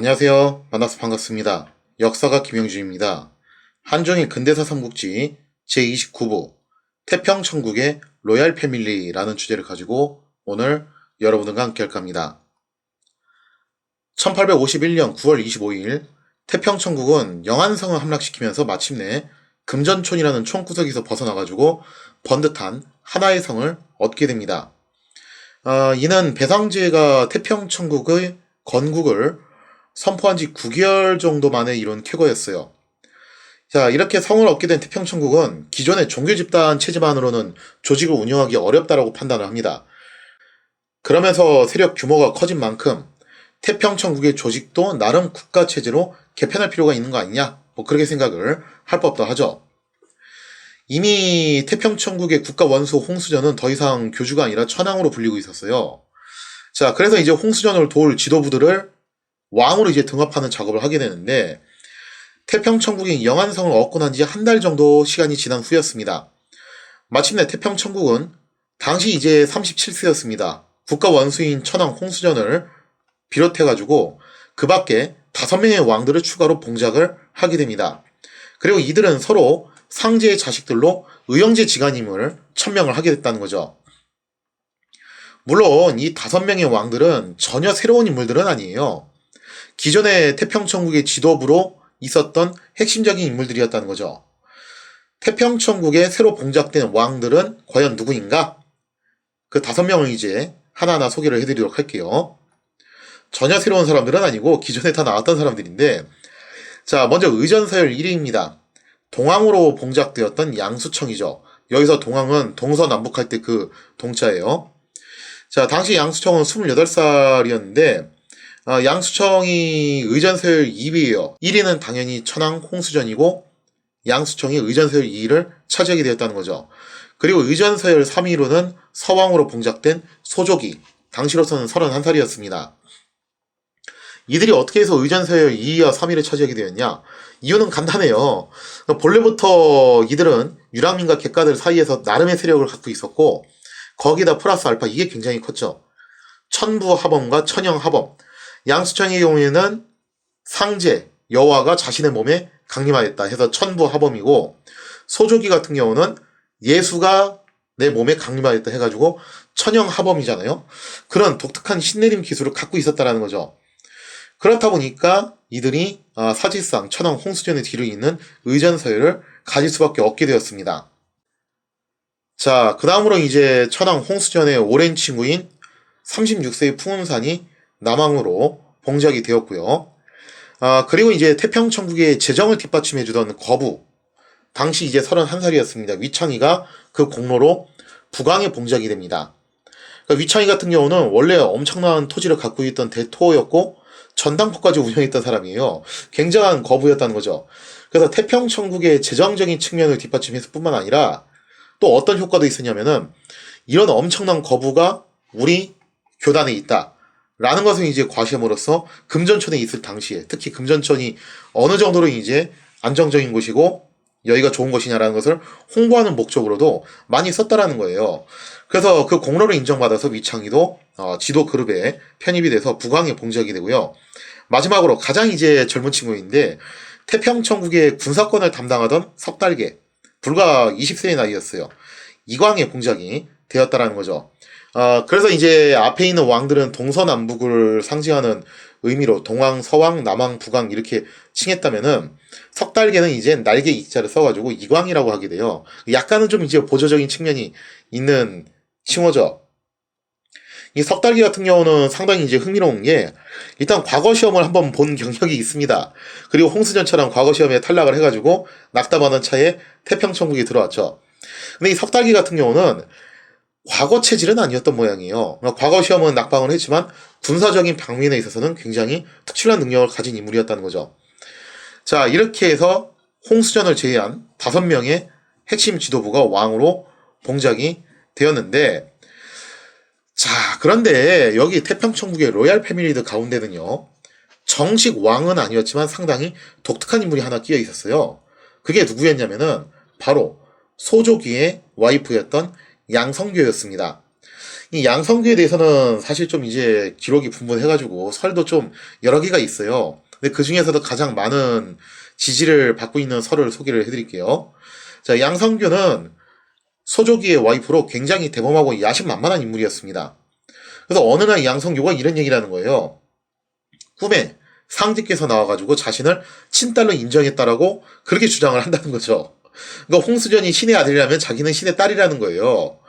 안녕하세요. 만나서 반갑습니다. 역사가 김영준입니다. 한종의 근대사 삼국지 제29부 태평천국의 로얄 패밀리라는 주제를 가지고 오늘 여러분들과 함께 할 겁니다. 1851년 9월 25일 태평천국은 영안성을 함락시키면서 마침내 금전촌이라는 총구석에서 벗어나가지고 번듯한 하나의 성을 얻게 됩니다. 이는 배상제가 태평천국의 건국을 선포한 지 9개월 정도 만에 이룬 쾌거였어요. 자, 이렇게 성을 얻게 된 태평천국은 기존의 종교집단 체제만으로는 조직을 운영하기 어렵다라고 판단을 합니다. 그러면서 세력 규모가 커진 만큼 태평천국의 조직도 나름 국가체제로 개편할 필요가 있는 거 아니냐? 그렇게 생각을 할 법도 하죠. 이미 태평천국의 국가 원수 홍수전은 더 이상 교주가 아니라 천황으로 불리고 있었어요. 자, 그래서 이제 홍수전을 도울 지도부들을 왕으로 이제 등합하는 작업을 하게 되는데, 태평천국이 영안성을 얻고 난 지 한 달 정도 시간이 지난 후였습니다. 마침내 태평천국은 당시 이제 37세였습니다. 국가 원수인 천황 홍수전을 비롯해가지고 그 밖에 5명의 왕들을 추가로 봉작을 하게 됩니다. 그리고 이들은 서로 상제의 자식들로 의형제 지간임을 천명을 하게 됐다는 거죠. 물론 이 5명의 왕들은 전혀 새로운 인물들은 아니에요. 기존의 태평천국의 지도부로 있었던 핵심적인 인물들이었다는 거죠. 태평천국에 새로 봉작된 왕들은 과연 누구인가? 그 5명을 이제 하나하나 소개를 해드리도록 할게요. 전혀 새로운 사람들은 아니고 기존에 다 나왔던 사람들인데, 자, 먼저 의전서열 1위입니다. 동왕으로 봉작되었던 양수청이죠. 여기서 동왕은 동서남북할 때 그 동자예요. 자, 당시 양수청은 28살이었는데 양수청이 의전서열 2위예요. 1위는 당연히 천황 홍수전이고 양수청이 의전서열 2위를 차지하게 되었다는 거죠. 그리고 의전서열 3위로는 서왕으로 봉작된 소족이, 당시로서는 31살이었습니다. 이들이 어떻게 해서 의전서열 2위와 3위를 차지하게 되었냐? 이유는 간단해요. 본래부터 이들은 유랑민과 객가들 사이에서 나름의 세력을 갖고 있었고, 거기다 플러스 알파, 이게 굉장히 컸죠. 천부하범과 천영하범. 양수청의 경우에는 상제, 여와가 자신의 몸에 강림하였다 해서 천부하범이고, 소조기 같은 경우는 예수가 내 몸에 강림하였다 해가지고 천영하범이잖아요. 그런 독특한 신내림 기술을 갖고 있었다라는 거죠. 그렇다 보니까 이들이 사실상 천황 홍수전의 뒤를 잇는 의전서열을 가질 수밖에 없게 되었습니다. 자, 그 다음으로 이제 천황 홍수전의 오랜 친구인 36세의 풍운산이 남왕으로 봉작이 되었고요. 그리고 이제 태평천국의 재정을 뒷받침해주던 거부, 당시 이제 31살이었습니다. 위창이가 그 공로로 북왕에 봉작이 됩니다. 그러니까 위창이 같은 경우는 원래 엄청난 토지를 갖고 있던 대토였고 전당포까지 운영했던 사람이에요. 굉장한 거부였다는 거죠. 그래서 태평천국의 재정적인 측면을 뒷받침했을 뿐만 아니라 또 어떤 효과도 있었냐면은, 이런 엄청난 거부가 우리 교단에 있다 라는 것을 이제 과시함으로써 금전촌에 있을 당시에, 특히 금전촌이 어느 정도로 이제 안정적인 곳이고 여기가 좋은 것이냐라는 것을 홍보하는 목적으로도 많이 썼다라는 거예요. 그래서 그 공로를 인정받아서 위창이도 지도 그룹에 편입이 돼서 북왕에 봉작이 되고요. 마지막으로 가장 이제 젊은 친구인데, 태평천국의 군사권을 담당하던 석달계, 불과 20세의 나이였어요. 이광에 봉작이 되었다라는 거죠. 그래서 이제 앞에 있는 왕들은 동서남북을 상징하는 의미로 동왕, 서왕, 남왕, 북왕 이렇게 칭했다면은 석달계는 이제 날개 이자를 써가지고 이광이라고 하게 돼요. 약간은 좀 이제 보조적인 측면이 있는 칭호죠. 이 석달계 같은 경우는 상당히 이제 흥미로운 게, 일단 과거 시험을 한번 본 경력이 있습니다. 그리고 홍수전처럼 과거 시험에 탈락을 해가지고 낙담하는 차에 태평천국에 들어왔죠. 근데 이 석달계 같은 경우는 과거 체질은 아니었던 모양이에요. 과거 시험은 낙방을 했지만 군사적인 방면에 있어서는 굉장히 특출난 능력을 가진 인물이었다는 거죠. 자, 이렇게 해서 홍수전을 제외한 5명의 핵심 지도부가 왕으로 봉작이 되었는데, 자, 그런데 여기 태평천국의 로얄 패밀리들 가운데는요, 정식 왕은 아니었지만 상당히 독특한 인물이 하나 끼어 있었어요. 그게 누구였냐면은 바로 소조기의 와이프였던 양성교였습니다. 이 양성규에 대해서는 사실 좀 이제 기록이 분분해가지고 설도 좀 여러 개가 있어요. 근데 그 중에서도 가장 많은 지지를 받고 있는 설을 소개를 해드릴게요. 자, 양성규는 소조기의 와이프로 굉장히 대범하고 야심만만한 인물이었습니다. 그래서 어느 날 양성규가 이런 얘기를 하는 거예요. 꿈에 상제께서 나와가지고 자신을 친딸로 인정했다라고 그렇게 주장을 한다는 거죠. 그러니까 홍수전이 신의 아들이라면 자기는 신의 딸이라는 거예요.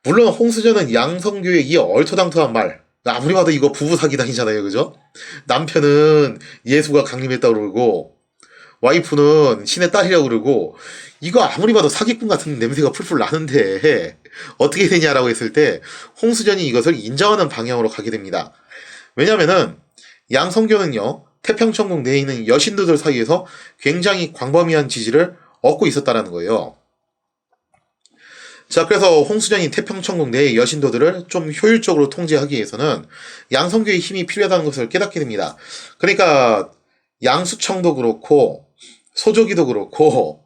물론 홍수전은 양성규의 이 얼토당토한 말, 아무리 봐도 이거 부부 사기당이잖아요, 그죠? 남편은 예수가 강림했다고 그러고 와이프는 신의 딸이라고 그러고 이거 아무리 봐도 사기꾼 같은 냄새가 풀풀 나는데 어떻게 되냐라고 했을 때 홍수전이 이것을 인정하는 방향으로 가게 됩니다. 왜냐면은 양성교는요, 태평천국 내에 있는 여신도들 사이에서 굉장히 광범위한 지지를 얻고 있었다라는 거예요. 자, 그래서 홍수전이 태평천국 내의 여신도들을 좀 효율적으로 통제하기 위해서는 양성교의 힘이 필요하다는 것을 깨닫게 됩니다. 그러니까 양수청도 그렇고 소조기도 그렇고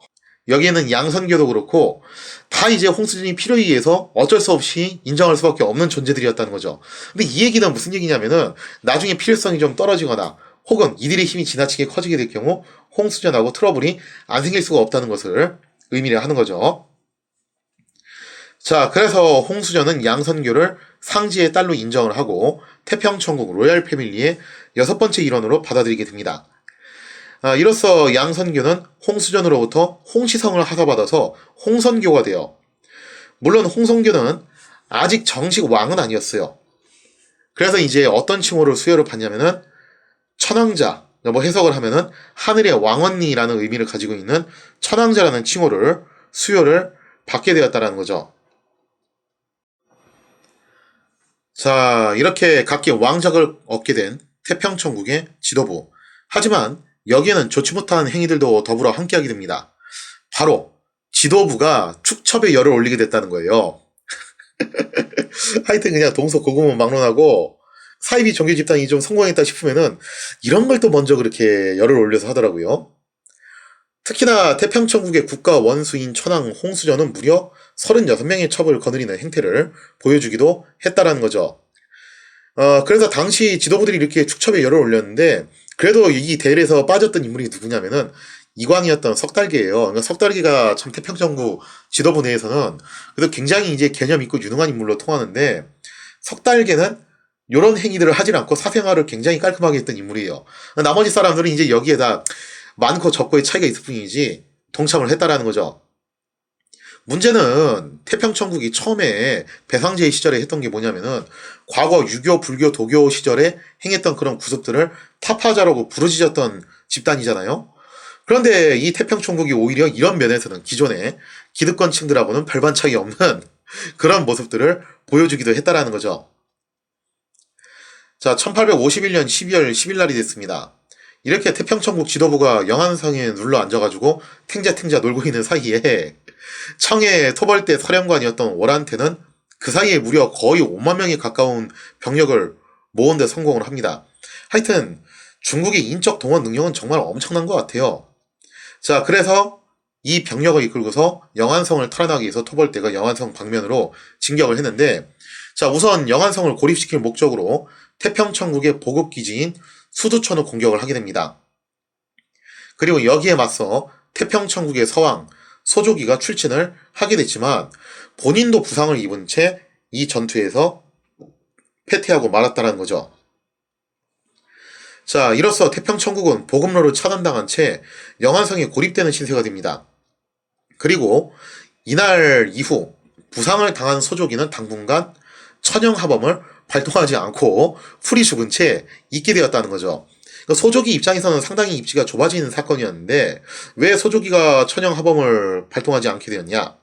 여기에는 양선교도 그렇고 다 이제 홍수전이 필요에 의해서 어쩔 수 없이 인정할 수밖에 없는 존재들이었다는 거죠. 근데 이 얘기는 무슨 얘기냐면은 나중에 필요성이 좀 떨어지거나 혹은 이들의 힘이 지나치게 커지게 될 경우 홍수전하고 트러블이 안 생길 수가 없다는 것을 의미를 하는 거죠. 자, 그래서 홍수전은 양선교를 상지의 딸로 인정을 하고 태평천국 로얄 패밀리의 6번째 일원으로 받아들이게 됩니다. 이로써 양선교는 홍수전으로부터 홍시성을 하사받아서 홍선교가 되어, 물론 홍선교는 아직 정식 왕은 아니었어요. 그래서 이제 어떤 칭호를 수여를 받냐면은 천왕자, 뭐 해석을 하면은 하늘의 왕언니라는 의미를 가지고 있는 천왕자라는 칭호를 수여를 받게 되었다는 거죠. 자, 이렇게 각기 왕작을 얻게 된 태평천국의 지도부. 하지만 여기에는 좋지 못한 행위들도 더불어 함께하게 됩니다. 바로 지도부가 축첩에 열을 올리게 됐다는 거예요. 하여튼 그냥 동서고금을 막론하고 사이비 종교 집단이 좀 성공했다 싶으면은 이런 걸 또 먼저 그렇게 열을 올려서 하더라고요. 특히나 태평천국의 국가 원수인 천황 홍수전은 무려 36명의 첩을 거느리는 행태를 보여주기도 했다라는 거죠. 그래서 당시 지도부들이 이렇게 축첩에 열을 올렸는데 그래도 이 대열에서 빠졌던 인물이 누구냐면은 이광이었던 석달기예요. 그러니까 석달기가 참 태평천국 지도부 내에서는 그래도 굉장히 이제 개념 있고 유능한 인물로 통하는데 석달기는 이런 행위들을 하질 않고 사생활을 굉장히 깔끔하게 했던 인물이에요. 나머지 사람들은 이제 여기에다 많고 적고의 차이가 있을 뿐이지 동참을 했다라는 거죠. 문제는 태평천국이 처음에 배상제의 시절에 했던 게 뭐냐면은 과거 유교, 불교, 도교 시절에 행했던 그런 구습들을 타파자라고 부르짖었던 집단이잖아요. 그런데 이 태평천국이 오히려 이런 면에서는 기존의 기득권층들하고는 별반 차이 없는 그런 모습들을 보여주기도 했다라는 거죠. 자, 1851년 12월 10일 날이 됐습니다. 이렇게 태평천국 지도부가 영안성에 눌러 앉아가지고 탱자탱자 놀고 있는 사이에 청해 토벌대 사령관이었던 월한테는 그 사이에 무려 거의 5만 명에 가까운 병력을 모은 데 성공을 합니다. 하여튼 중국의 인적 동원 능력은 정말 엄청난 것 같아요. 자, 그래서 이 병력을 이끌고서 영안성을 탈환하기 위해서 토벌대가 영안성 방면으로 진격을 했는데, 자, 우선 영안성을 고립시킬 목적으로 태평천국의 보급기지인 수두천을 공격을 하게 됩니다. 그리고 여기에 맞서 태평천국의 서왕 소조기가 출친을 하게 됐지만 본인도 부상을 입은 채 이 전투에서 패퇴하고 말았다는 거죠. 자, 이로써 태평천국은 보급로를 차단당한 채 영안성에 고립되는 신세가 됩니다. 그리고 이날 이후 부상을 당한 소조기는 당분간 천영하범을 발동하지 않고 풀이 죽은 채 있게 되었다는 거죠. 소조기 입장에서는 상당히 입지가 좁아지는 사건이었는데 왜 소조기가 천영하범을 발동하지 않게 되었냐?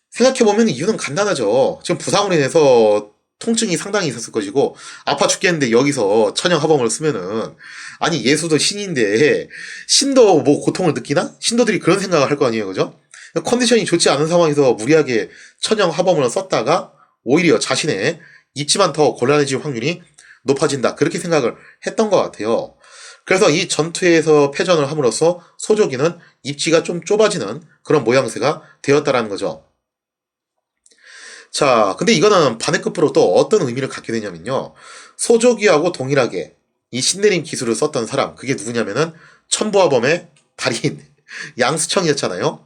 생각해보면 이유는 간단하죠. 지금 부상으로 인해서 통증이 상당히 있었을 것이고 아파 죽겠는데 여기서 천영하범을 쓰면은 아니 예수도 신인데 신도 뭐 고통을 느끼나? 신도들이 그런 생각을 할 거 아니에요, 그죠? 컨디션이 좋지 않은 상황에서 무리하게 천영하범을 썼다가 오히려 자신의 입지만 더 곤란해질 확률이 높아진다. 그렇게 생각을 했던 것 같아요. 그래서 이 전투에서 패전을 함으로써 소조기는 입지가 좀 좁아지는 그런 모양새가 되었다라는 거죠. 자, 근데 이거는 반대급부로 또 어떤 의미를 갖게 되냐면요. 소조기하고 동일하게 이 신내림 기술을 썼던 사람, 그게 누구냐면은 천부하범의 달인 양수청이었잖아요.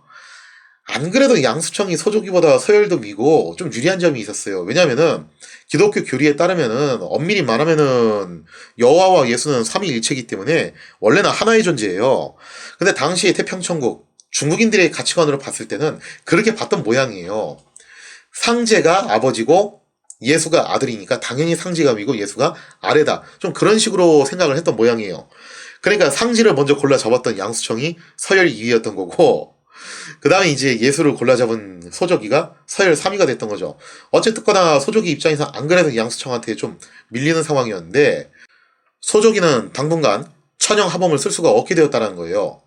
안 그래도 양수청이 소조기보다 서열도 위고 좀 유리한 점이 있었어요. 왜냐면은 기독교 교리에 따르면은 엄밀히 말하면은 여호와와 예수는 삼위일체이기 때문에 원래는 하나의 존재예요. 근데 당시 태평천국 중국인들의 가치관으로 봤을 때는 그렇게 봤던 모양이에요. 상제가 아버지고 예수가 아들이니까 당연히 상제가 위고 예수가 아래다. 좀 그런 식으로 생각을 했던 모양이에요. 그러니까 상지를 먼저 골라 잡았던 양수청이 서열 2위였던 거고, 그 다음에 이제 예수를 골라 잡은 소조기가 서열 3위가 됐던 거죠. 어쨌거나 소조기 입장에서 안 그래도 양수청한테 좀 밀리는 상황이었는데, 소조기는 당분간 천형 하범을 쓸 수가 없게 되었다는 거예요.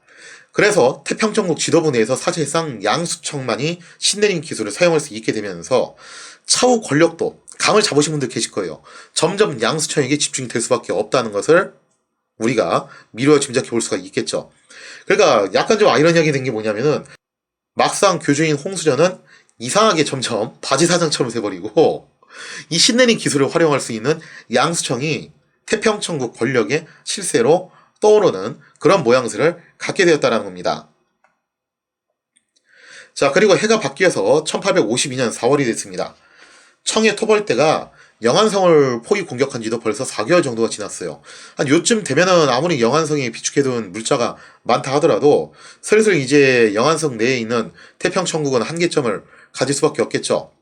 그래서 태평천국 지도부 내에서 사실상 양수청만이 신내림 기술을 사용할 수 있게 되면서 차후 권력도 감을 잡으신 분들 계실 거예요. 점점 양수청에게 집중이 될 수밖에 없다는 것을 우리가 미루어 짐작해 볼 수가 있겠죠. 그러니까 약간 좀 아이러니하게 된 게 뭐냐면은 막상 교주인 홍수전은 이상하게 점점 바지사장처럼 돼버리고 이 신내림 기술을 활용할 수 있는 양수청이 태평천국 권력의 실세로 떠오르는 그런 모양새를 갖게 되었다는 겁니다. 자, 그리고 해가 바뀌어서 1852년 4월이 됐습니다. 청의 토벌대가 영안성을 포위 공격한 지도 벌써 4개월 정도가 지났어요. 한 요쯤 되면은 아무리 영안성이 비축해둔 물자가 많다 하더라도 슬슬 이제 영안성 내에 있는 태평천국은 한계점을 가질 수밖에 없겠죠.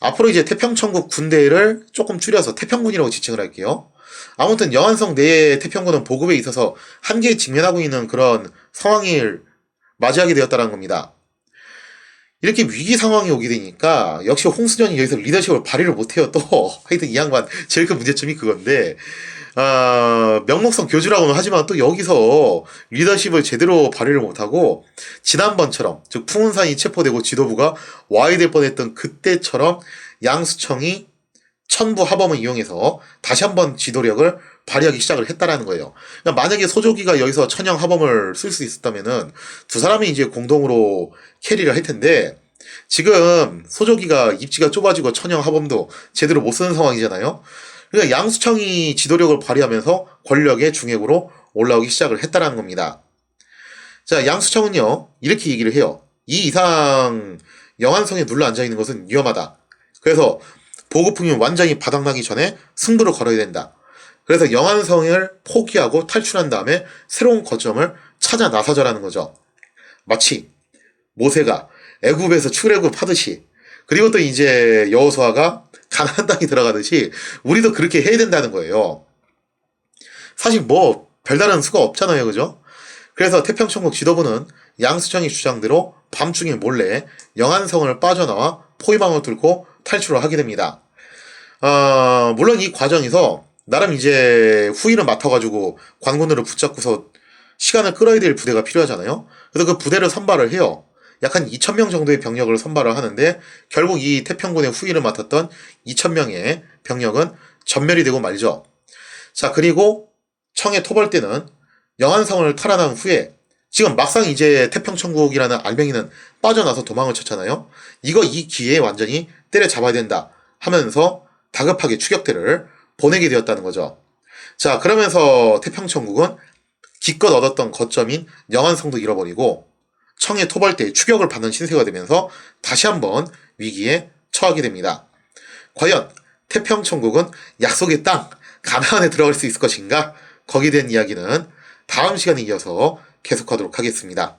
앞으로 이제 태평천국 군대를 조금 줄여서 태평군이라고 지칭을 할게요. 아무튼 영안성 내의 태평군은 보급에 있어서 한계에 직면하고 있는 그런 상황을 맞이하게 되었다는 겁니다. 이렇게 위기 상황이 오게 되니까 역시 홍수전이 여기서 리더십을 발휘를 못해요. 또 하여튼 이 양반 제일 큰 문제점이 그건데 명목성 교주라고는 하지만 또 여기서 리더십을 제대로 발휘를 못하고 지난번처럼 즉 풍운산이 체포되고 지도부가 와야 될 뻔했던 그때처럼 양수청이 천부 하범을 이용해서 다시 한번 지도력을 발휘하기 시작을 했다라는 거예요. 그러니까 만약에 소조기가 여기서 천형 하범을 쓸 수 있었다면은 두 사람이 이제 공동으로 캐리를 할 텐데 지금 소조기가 입지가 좁아지고 천형 하범도 제대로 못 쓰는 상황이잖아요. 그러니까 양수청이 지도력을 발휘하면서 권력의 중핵으로 올라오기 시작을 했다라는 겁니다. 자, 양수청은요 이렇게 얘기를 해요. 이 이상 영안성에 눌러 앉아 있는 것은 위험하다. 그래서 보급품이 완전히 바닥나기 전에 승부를 걸어야 된다. 그래서 영안성을 포기하고 탈출한 다음에 새로운 거점을 찾아 나서자라는 거죠. 마치 모세가 애굽에서 출애굽하듯이, 그리고 또 이제 여호수아가 가나안 땅에 들어가듯이 우리도 그렇게 해야 된다는 거예요. 사실 뭐 별다른 수가 없잖아요, 그죠? 그래서 태평천국 지도부는 양수청의 주장대로 밤중에 몰래 영안성을 빠져나와 포위망을 뚫고 탈출을 하게 됩니다. 물론 이 과정에서 나름 이제 후위를 맡아가지고 관군으로 붙잡고서 시간을 끌어야 될 부대가 필요하잖아요. 그래서 그 부대를 선발을 해요. 약 한 2,000명 정도의 병력을 선발을 하는데 결국 이 태평군의 후위를 맡았던 2,000명의 병력은 전멸이 되고 말죠. 자, 그리고 청의 토벌대는 영안성을 탈환한 후에 지금 막상 이제 태평천국이라는 알맹이는 빠져나서 도망을 쳤잖아요. 이 기회에 완전히 때려잡아야 된다 하면서 다급하게 추격대를 보내게 되었다는 거죠. 자, 그러면서 태평천국은 기껏 얻었던 거점인 영안성도 잃어버리고 청의 토벌대의 추격을 받는 신세가 되면서 다시 한번 위기에 처하게 됩니다. 과연 태평천국은 약속의 땅 가나안에 들어갈 수 있을 것인가? 거기에 대한 이야기는 다음 시간에 이어서 계속하도록 하겠습니다.